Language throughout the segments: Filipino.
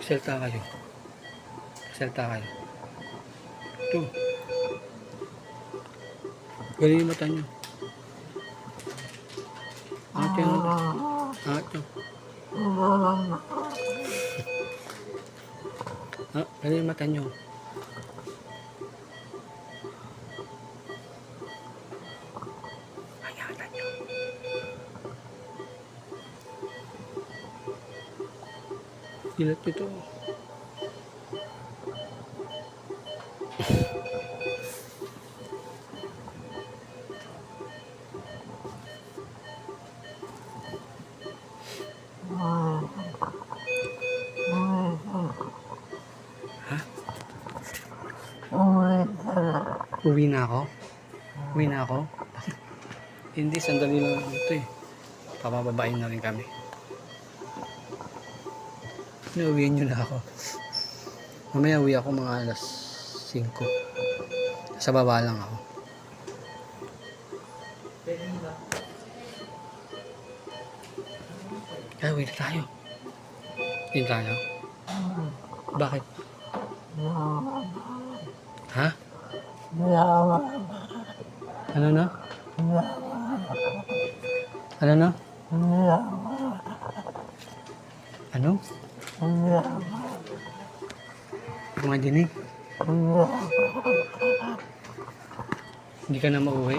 Salta kayo. Salta kayo. Ito. Galing yung mata nyo. Ate yung mata. Ate. Galing yung mata nyo. Hayatan nyo. Ilat ito. Ha? Uwi na ako? Uwi na ako? Hindi, sandali lang ito eh. Papababain na rin kami. Nauwihan nyo na ako. Mamaya uwi ako mga alas 5. Sa baba lang ako. Ay, uwi na tayo. Uwi na tayo? Bakit? Ha? Ano na? Ano na? Ano? Mga dinig? Hindi ka na mauwi?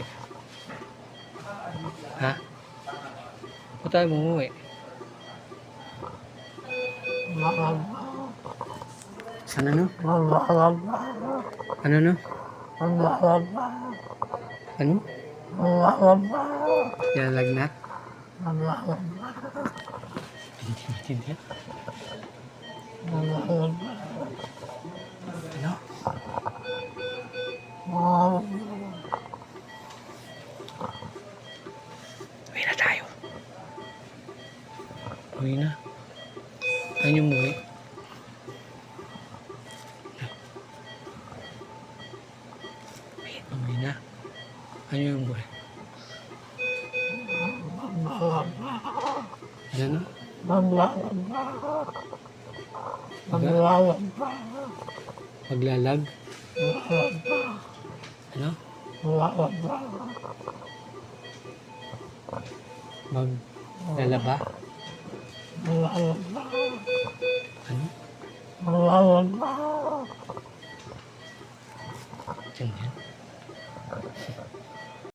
Ha? Ba't tayo mauwi? Ano no? Ano no? Ano? Yalagnat? Hindi. Ano? Uwi na tayo. Uwi na. Ayaw mo uwi. Uwi na. Ayaw mo uwi. Ano? Maglalag? Ano? Maglalaba? Ano? Ganyan.